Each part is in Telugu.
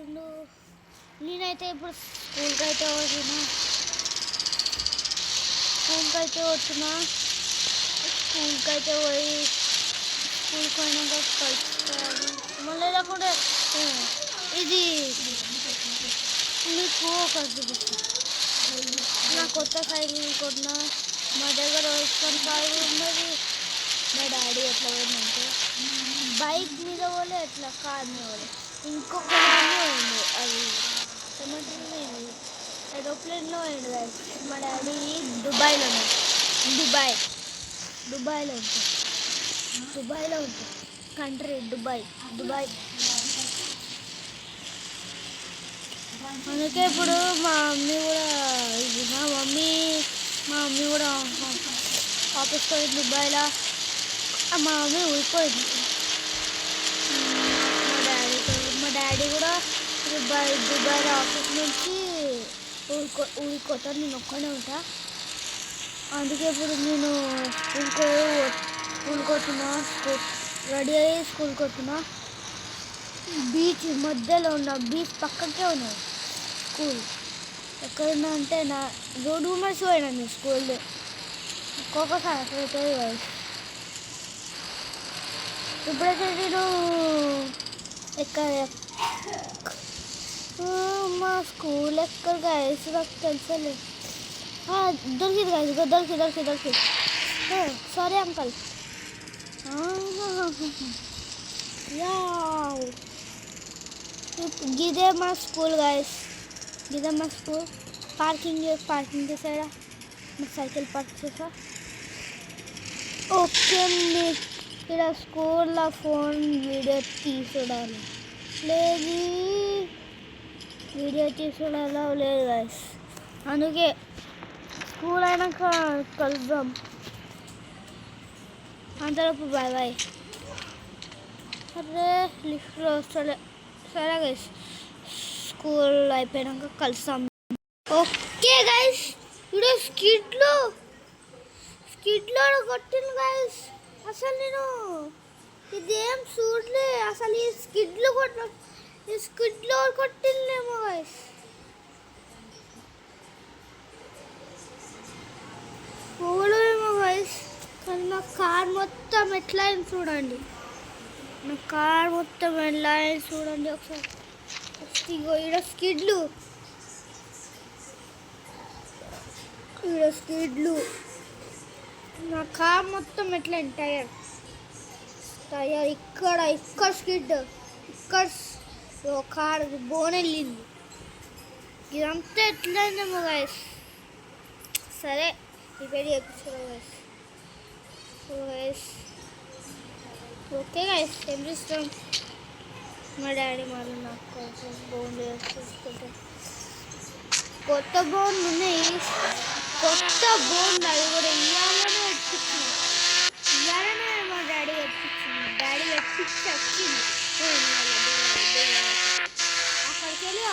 చేసిండు. నేనైతే ఇప్పుడు స్కూల్కి అయితే వచ్చినా పోయి స్కూల్కి పోయినాక కలుస్తాను. మళ్ళీ లేకుండా ఇది మీకు ఒక నా కొత్త సైకిల్ కొన్న. మా దగ్గర వస్తున్న కారు ఉన్నది. మా డాడీ ఎట్లా పోయిందంటే బైక్ మీద పోలే, ఎట్లా కార్ మీద పోలే, ఇంకొక పోయింది. అది ఏమంటుంది, ఏరోప్లేన్లో పోయింది కదా. మా డాడీ దుబాయ్లో ఉంటుంది. దుబాయ్లో ఉంటుంది కంట్రీ దుబాయ్. అందుకే ఇప్పుడు మా మమ్మీ కూడా ఆఫీస్కి పోయింది దుబాయ్లో. మా మమ్మీ ఊరిపోయింది. మా డాడీ కూడా దుబాయ్లో ఆఫీస్ నుంచి ఊరిపోతాను. నేను ఒక్కనే ఉంటా. అందుకే ఇప్పుడు నేను స్కూల్కి వస్తున్నా. రెడీ అయ్యి స్కూల్కి వస్తున్నా. బీచ్ మధ్యలో ఉన్న బీచ్ పక్కకే ఉన్నది స్కూల్. ఎక్కడున్నా అంటే నా రోడ్డు మర్చిపోయినా నేను స్కూల్ ఒక్కొక్కసారి అట్లయితే. ఇప్పుడైతే నేను మా స్కూల్ ఎక్కడ గైస్ నాకు తెలుసలే. దొరికింది. Sorry uncle. గిదే మా స్కూల్ గైస్. పార్కింగ్ చేసాడా. మా సైకిల్ పార్క్ చేసా. ఓకే, ఇక్కడ స్కూల్లో ఫోన్ వీడియో తీసుడాలి లేదు గైస్. అందుకే స్కూల్ అయినాక కలుద్దాం. అంతలోపు బాయ్. అరే లిఫ్ట్లో సరే గైస్, స్కూల్ అయిపోయాక కలుస్తాం. ఓకే గైస్, ఇప్పుడు స్కిడ్లో కొట్టింది గైస్. అసలు నేను ఇదేం చూడలే. అసలు ఈ స్కిడ్లో కొట్టిందేమో గైస్. పోలేమో గైస్. కానీ నా కార్ మొత్తం ఎట్లా అయింది చూడండి. ఒకసారి. ఈడ స్కిడ్లు నా కార్ మొత్తం ఎట్లా టైర్ ఇక్కడ స్కిడ్, ఇక్కడ కార్ బోన్ వెళ్ళింది. ఇదంతా ఎట్లయిందేమో గైస్. సరే రిపేర్ చేయించుకోవాలి గైస్. ఓకే గైస్, ఏం చేస్తాం. మా డాడీ మళ్ళీ నాకు కొంచెం బోన్ చూసుకుంటాం. కొత్త బోన్ ఉన్నాయి. అది కూడా ఇయ్యాలనే మా డాడీ ఎప్పించి వచ్చింది. అక్కడికి వెళ్ళి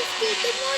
స్కిడ్ మోడ్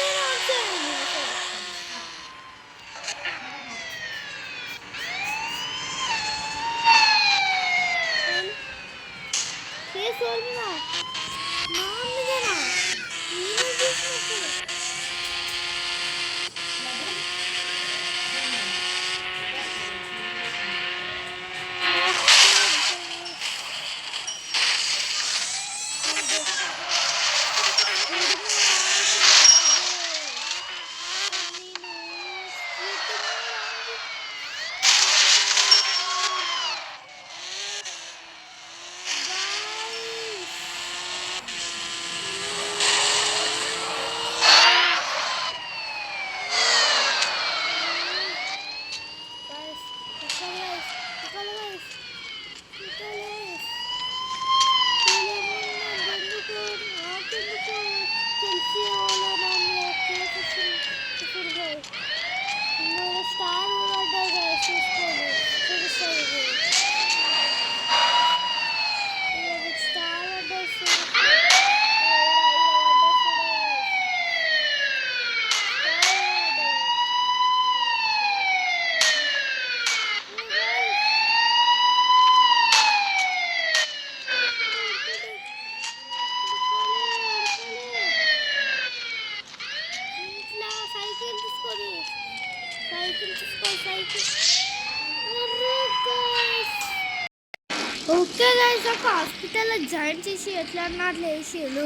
ఓకే గైస్, ఒక హాస్పిటల్లో జాయిన్ చేసి ఎట్లా అన్నా అట్లా వేసారు.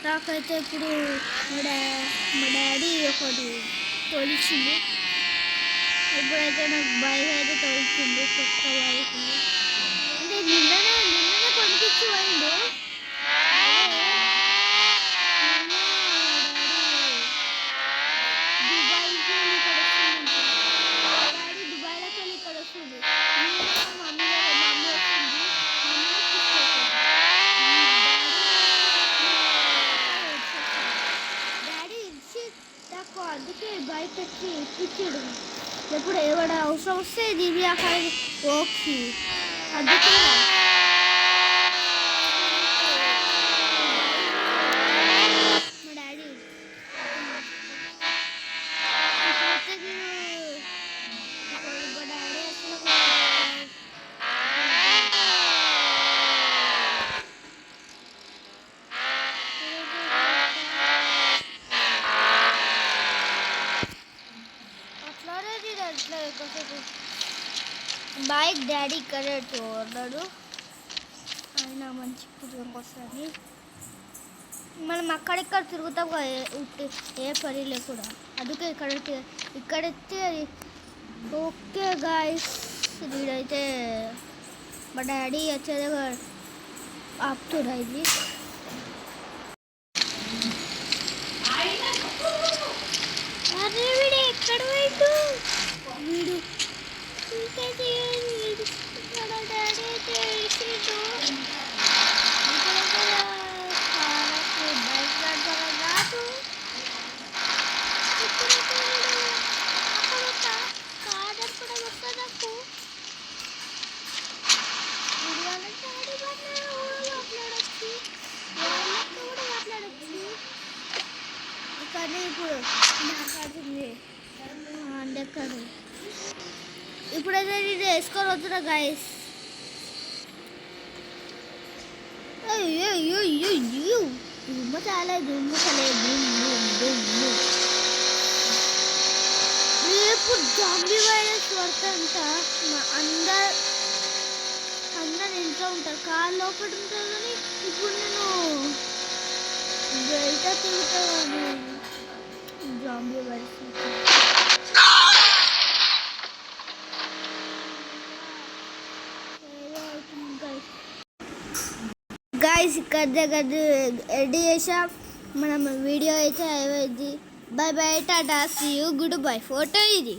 నాకైతే ఇప్పుడు మా డాడీ ఒకటి తోలిచ్చింది. ఇప్పుడైతే నాకు బైక్ అయితే తోలిచ్చింది, కొత్త బైక్. అంటే నిన్ననే పంపించి పోయిండు. అందుకే బైక్ ఎక్కి ఇప్పించాడు. ఎప్పుడు ఎవడ అవసరం వస్తే దివ్య ఓకే. అందుకే మా డాడీ బైక్ డాడీ ఇక్కడ ఉన్నాడు. ఆయన మంచి పుస్తకం వస్తుంది. మనం అక్కడిక్కడ తిరుగుతాం కదా, ఏ పని లేకుండా. అందుకే ఇక్కడైతే ఓకే గాయస్, వీడైతే మా డాడీ వచ్చేది ఆపుతుడా. ఇది అరే వీడు ఎక్కడ పోయిండు? వీడు డాడీ అయితే బైక్ రాదు. కాదర్ కూడా వస్తుందకు మాట్లాడచ్చు, వాళ్ళతో కూడా మాట్లాడచ్చు. కానీ ఇప్పుడు మాట్లాడుతుంది అందెక్కడు. ఇప్పుడైతే నేను వేసుకొని వస్తున్నా గైస్. దుమ్మ చాలా రేపు జాంబీ వైరస్ పడుతుంట. అందరు ఇంట్లో ఉంటారు, కార్ లోపల ఉంటారు. కానీ ఇప్పుడు నేను బయట తిరుగుతాను. జాంబీ వైరస్ గైస్, ఇక్కడ దగ్గర రెడీ చేసాం. మనం వీడియో అయితే అయిపోయింది. Bye bye, tata, see you, goodbye. Photo ఇది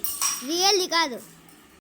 రియల్లీ కాదు.